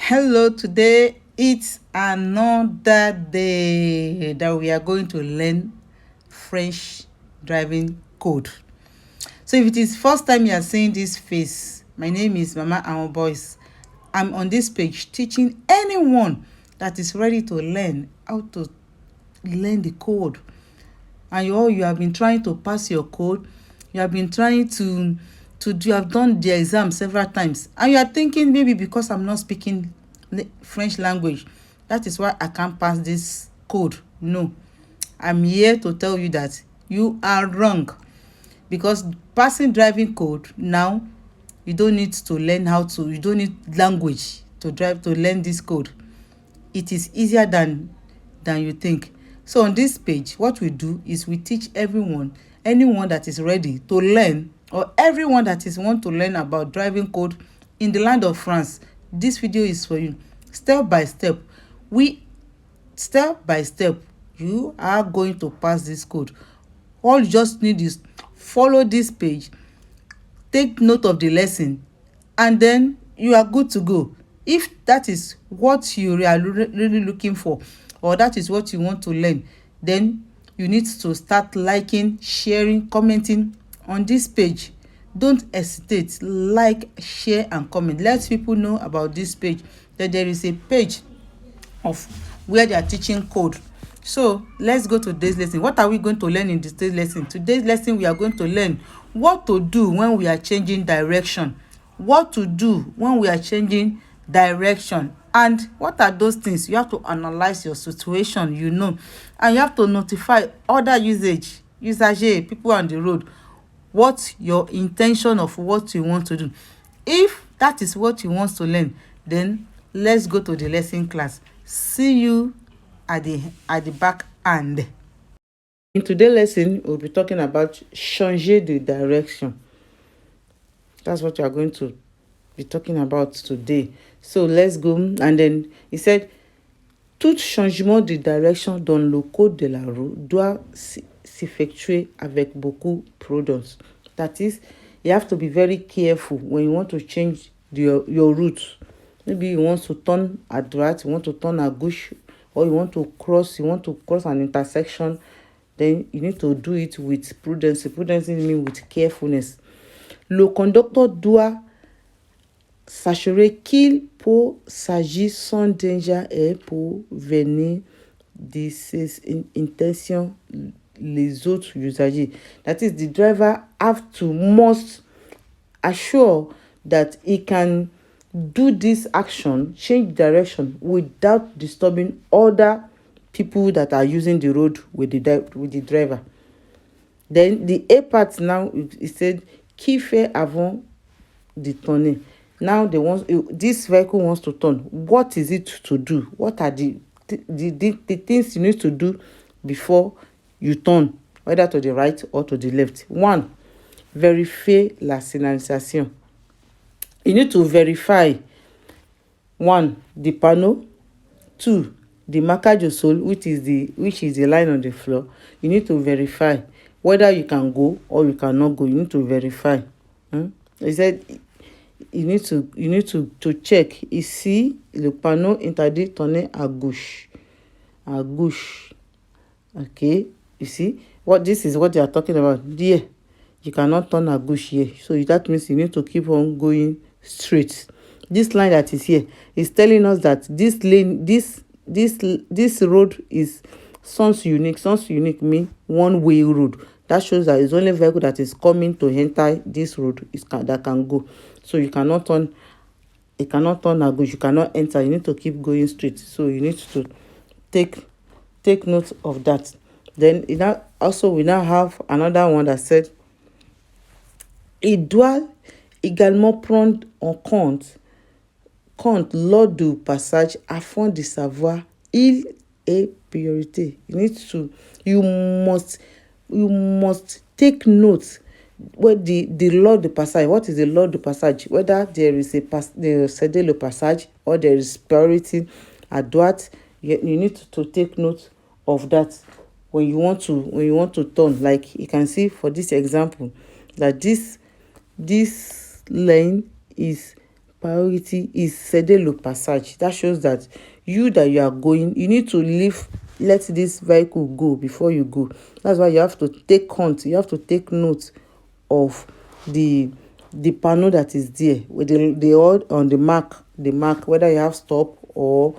Hello, today it's another day that we are going to learn French driving code. So if it is first time you are seeing this face, my name is Mama Awon Boys. I'm on this page teaching anyone that is ready to learn how to learn the code. And you have been trying to pass your code, you have been trying to do, you have done the exam several times, and you are thinking maybe because I'm not speaking French language, that is why I can't pass this code. No, I'm here to tell you that you are wrong, because passing driving code now, you don't need to learn how to, you don't need language to drive, to learn this code. It is easier than you think. So on this page, what we do is we teach everyone, anyone that is ready to learn, or everyone that is want to learn about driving code in the land of France. This video is for you. Step by step, we step by step, you are going to pass this code. All you just need is follow this page, take note of the lesson, and then you are good to go. If that is what you are really looking for, or that is what you want to learn, then you need to start liking, sharing, commenting on this page. Don't hesitate, like, share and comment. Let people know about this page, that there is a page of where they are teaching code. So let's go to today's lesson. What are we going to learn in today's lesson? Today's lesson, we are going to learn what to do when we are changing direction. What to do when we are changing direction. And what are those things? You have to analyze your situation, and you have to notify other users, people on the road, what your intention of what you want to do. If that is what you want to learn, then let's go to the lesson class. See you at the back end. In today's lesson, we'll be talking about changer de direction. That's what you are going to be talking about today. So let's go. And then he said, tout changement de direction dans le code de la roue doit s'effectuer avec beaucoup prudence. That is, you have to be very careful when you want to change your route. Maybe you want to turn à droite, you want to turn à gauche, or you want to cross an intersection. Then you need to do it with prudence. Prudence means with carefulness. Le conducteur doit s'assurer qu'il peut s'agir sans danger et pour venir de ses intentions les autres usagers. That is, the driver must assure that he can do this action, change direction, without disturbing other people that are using the road with the driver. Then the A part now, it said qui fait avant de tourner. Now this vehicle wants to turn. What is it to do? What are the things you need to do before you turn, whether to the right or to the left? 1. Vérifier la signalisation. You need to verify 1. the panel, 2. the marquage au sol, which is the line on the floor. You need to verify whether you can go or you cannot go. You need to verify. He said you need to check. Ici, le panneau interdit tourner à gauche. À gauche. Okay, you see this is what they are talking about. There, you cannot turn à gauche here. So that means you need to keep on going straight. This line that is here is telling us that this lane, this road sounds unique. Sounds unique mean one-way road. That shows that it's only vehicle that is coming to enter this road that can go. So you cannot turn a gauche. You cannot enter. You need to keep going straight. So you need to take note of that. Then we now have another one that said il doit également prendre en compte lors du passage afin de savoir il est priorité. You must take note what the law de passage. What is the law de passage? Whether there is the céder le passage or there is priority à droite. You need to take note of that when you want to turn. Like you can see for this example, that this lane is priority is cede le passage. That shows that you are going, you need to let this vehicle go before you go. That's why you have to take count, you have to take note of the panel that is there with the odd on the mark, whether you have stop or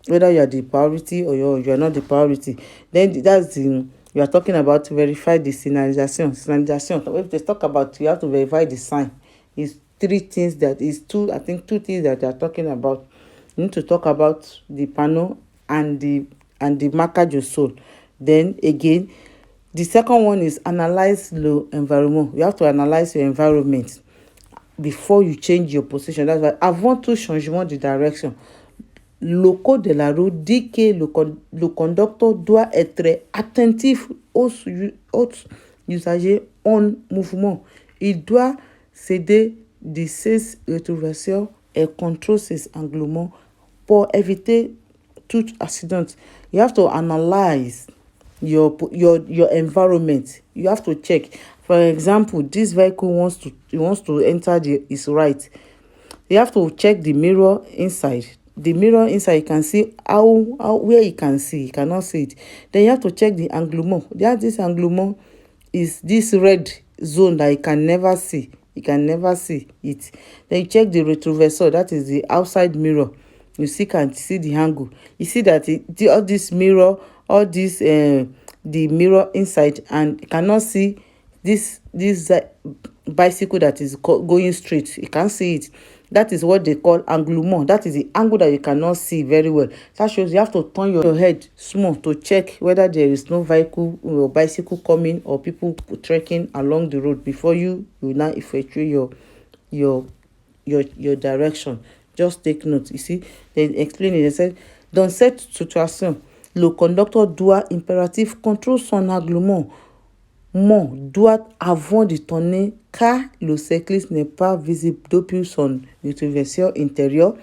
whether you are the priority or you are not the priority. Then that's the you are talking about verify the signalization. If they talk about you have to verify the sign, it's two things that they are talking about. You need to talk about the panel and the marker du sol. Then again, the second one is analyze the environment. You have to analyze your environment before you change your position. That's why avant tout changement de direction, le code de la route dit que le conducteur doit être attentif aux usagers en mouvement. Il doit céder de ses rétroversions et contrôler ses englouements pour éviter tout accident. You have to analyze your environment. You have to check. For example, this vehicle wants to enter his right. You have to check the mirror inside. The mirror inside, you can see where you can see. You cannot see it. Then you have to check the englouement. This englouement is this red zone that you can never see. You can never see it. Then you check the retrovisor. That is the outside mirror. You can see the angle. You see that all this mirror, the mirror inside, and you cannot see this bicycle that is going straight. You can't see it. That is what they call englouement. That is the angle that you cannot see very well. That shows you have to turn your head small to check whether there is no vehicle or bicycle coming or people trekking along the road before you now effectuate your direction. Just take note. You see, they explain it. They said, dans cette situation, le conducteur doit impératif contrôler son englouement droite avant de tourner car le cycliste n'est pas visible depuis son rétroviseur intérieur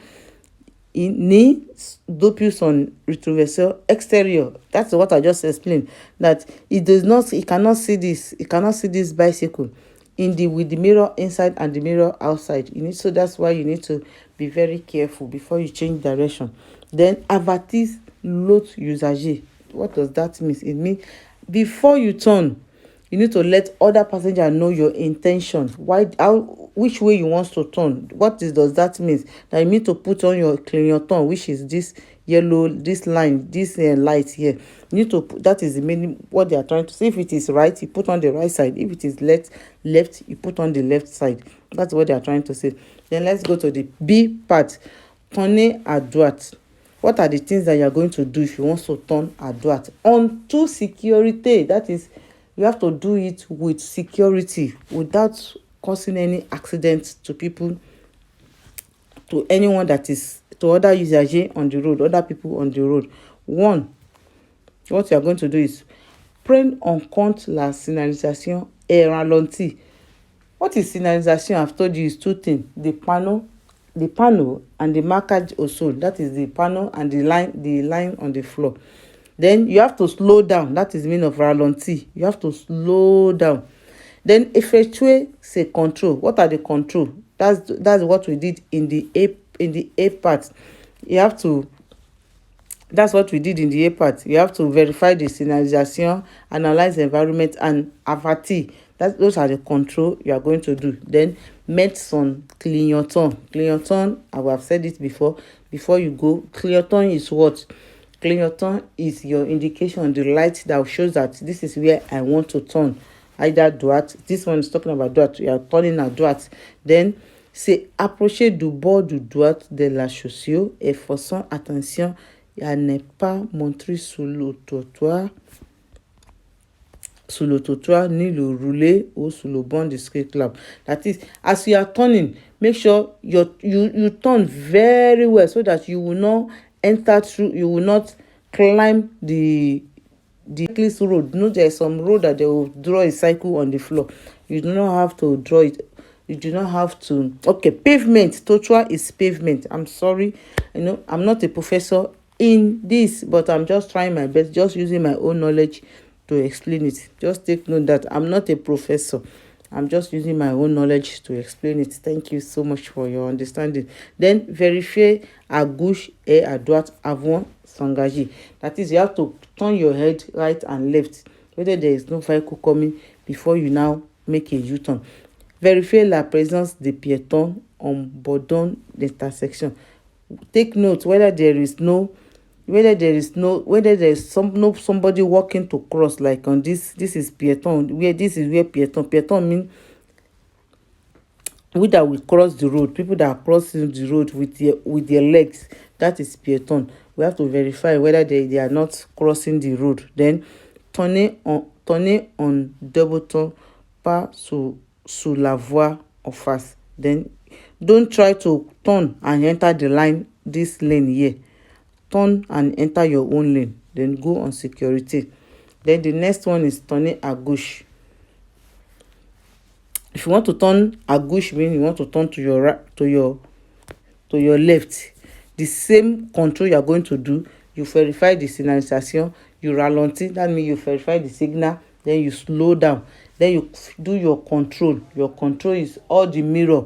ni depuis son rétroviseur extérieur. That's what I just explained. That he cannot see this bicycle with the mirror inside and the mirror outside. So that's why you need to be very careful before you change direction. Then avertir l'autre usager. What does that mean? It means before you turn, you need to let other passenger know your intention. Which way you want to turn. Does that mean? That you need to put on your clignotant, which is this yellow, this line, this light here. You need to that is the meaning what they are trying to say. If it is right, you put on the right side. If it is left, you put on the left side. That's what they are trying to say. Then let's go to the B part. Tourner à droite. What are the things that you are going to do if you want to turn à droite? On to security. That is, you have to do it with security without causing any accident to people, to anyone to other users on the road, other people on the road. One, what you are going to do is prendre en compte la signalisation et ralenti. What is signalisation? I've told you is two things: the panel and the marker also. That is the panel and the line on the floor. Then you have to slow down. That is the meaning of ralenti. You have to slow down. Then effectuer, c'est control. What are the control? That's what we did in the A part. That's what we did in the A part. You have to verify the signalisation, analyze the environment, and avertir. Those are the control you are going to do. Then mettre son clignotant. Clignotant, I have said it before you go. Clignotant is what? Clignotant is your indication, the light that shows that this is where I want to turn. Either droite. This one is talking about droite. You are turning à droite. Then, c'est approcher du bord du droite de la chaussure et faisant attention à ne pas montrer sur le trottoir, ni le rouler ou sur le banc de street lamp. That is, as you are turning, make sure you turn very well so that you will not you will not climb the cyclist road. There is some road that they will draw a cycle on the floor. You do not have to draw it. You do not have to. Okay, pavement. Trottoir is pavement. I'm sorry. I'm not a professor in this, but I'm just trying my best, just using my own knowledge to explain it. Just take note that I'm not a professor. I'm just using my own knowledge to explain it. Thank you so much for your understanding. Then vérifier à gauche et à droite avant s'engager. That is, you have to turn your head right and left whether there is no vehicle coming before you now make a U-turn. Vérifier la présence des piétons en bordant l'intersection. Take note whether there is somebody walking to cross, like on this is piéton, where this is where piéton mean we that will cross the road, people that are crossing the road with their legs. That is piéton. We have to verify whether they are not crossing the road. Then tourner en double ton, pas sous la voie en face. Then don't try to turn and enter the line, this lane here. Turn and enter your own lane. Then go on sécurité. Then the next one is tourner à gauche. If you want to turn à gauche, means you want to turn to your right, to your left. The same control you are going to do. You verify the signalisation, you ralentis, that means you verify the signal, then you slow down, then you do your control. Your control is all the mirror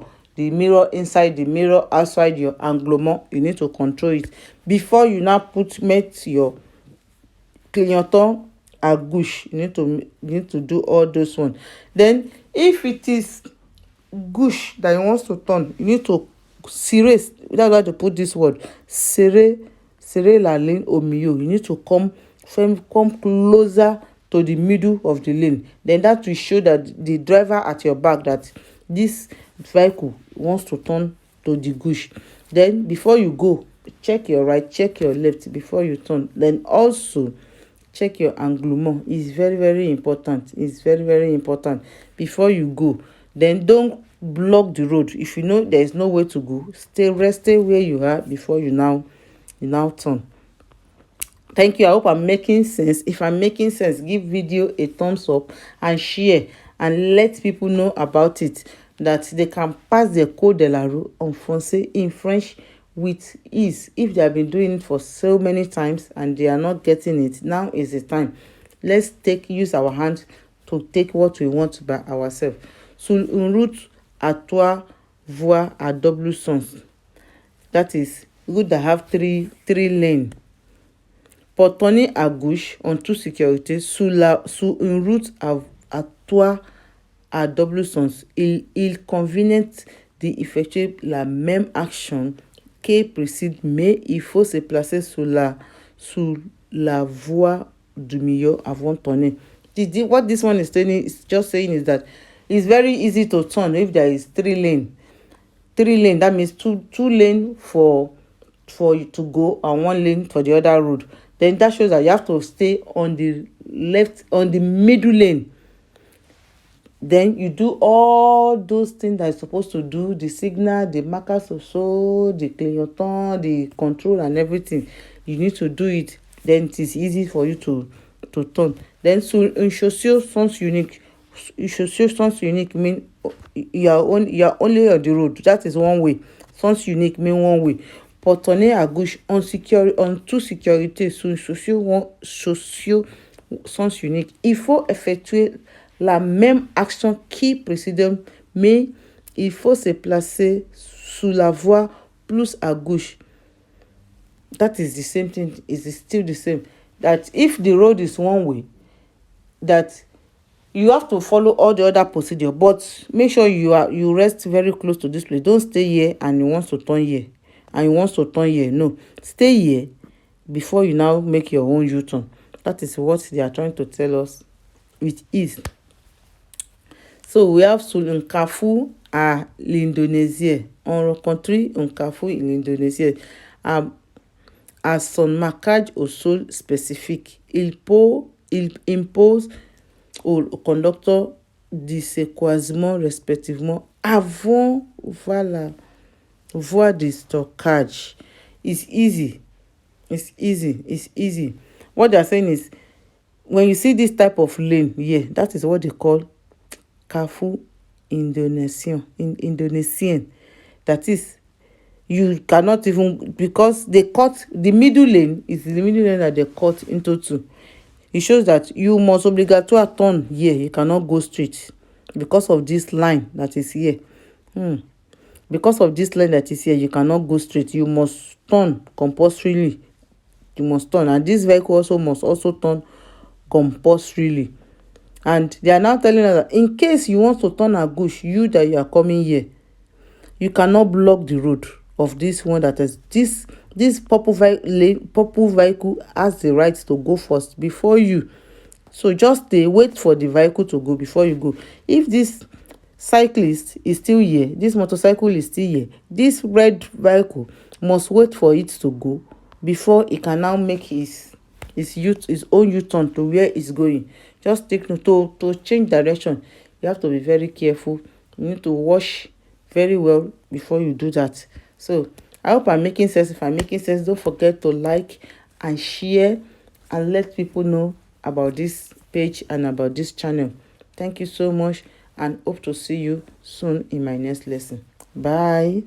inside, the mirror outside, your anglement. You need to control it before you now make your clignotant à gauche. You need to do all those ones. Then if it is gauche that you want to turn, you need to serrer. That's why to put this word, serrer la lane au milieu. You need to come closer to the middle of the lane. Then that will show that the driver at your back that this vehicle wants to turn to the gauche. Then before you go, check your right, check your left before you turn. Then also check your anglement. It's very, very important. It's very, very important before you go. Then don't block the road. If you know there is no way to go, stay where you are before you now turn. Thank you. I hope I'm making sense. If I'm making sense, give video a thumbs up and share and let people know about it, that they can pass the code de la route en français, in French, with ease. If they have been doing it for so many times and they are not getting it, now is the time. Let's use our hands to take what we want by ourselves. Sur une route à 3 voies à double sens, that is route that have three lanes. Pour tourner à gauche en toute sécurité sur une route à 3 à double sens, il convient d'effectuer la même action qui précède, mais il faut se placer sur la voie du milieu avant de tourner. What this one is just saying is that it's very easy to turn if there is 3 lane. 3 lane, that means two lane for you to go and 1 lane for the other road. Then that shows that you have to stay on the middle lane. Then you do all those things that you're supposed to do, the signal, the markers also, the clignotant, the control and everything. You need to do it. Then it is easy for you to turn. Then sur une chaussure sens unique. Chaussure sens unique mean you are only on the road. That is one way. Sens unique mean one way. Pour tourner à gauche en toute sécurité sur une chaussure sens unique, il faut effectuer la même action qui précède, mais il faut se placer sous la voie plus à gauche. That is the same thing. It's still the same. That if the road is one way, that you have to follow all the other procedure, but make sure you rest very close to this place. Don't stay here and you want to turn here. No, stay here before you now make your own U-turn. That is what they are trying to tell us with ease. So we have sur un carrefour à l'Indonésie. On rencontre un carrefour à l'Indonésie. À son marquage au sol spécifique, il impose au conducteur de se croisement respectivement avant la voie de stockage. It's easy. What they are saying is, when you see this type of lane here, that is what they call carrefour Indonesian. That is, you cannot even, because they cut the middle lane, is the middle lane that they cut into 2. It shows that you must obligatory turn here. You cannot go straight. because of this line that is here. Because of this line that is here, you cannot go straight. You must turn compulsorily. You must turn, and this vehicle also must also turn compulsorily. And they are now telling us that in case you want to turn a gush, you that you are coming here, you cannot block the road of this one. That is this purple vehicle has the right to go first before you. So just wait for the vehicle to go before you go. If this cyclist is still here, this motorcycle is still here, this red vehicle must wait for it to go before he can now make his own u-turn to where it's going. Just take note, to change direction, you have to be very careful. You need to wash very well before you do that. So I hope I'm making sense. If I'm making sense, don't forget to like and share and let people know about this page and about this channel. Thank you so much, and hope to see you soon in my next lesson. Bye.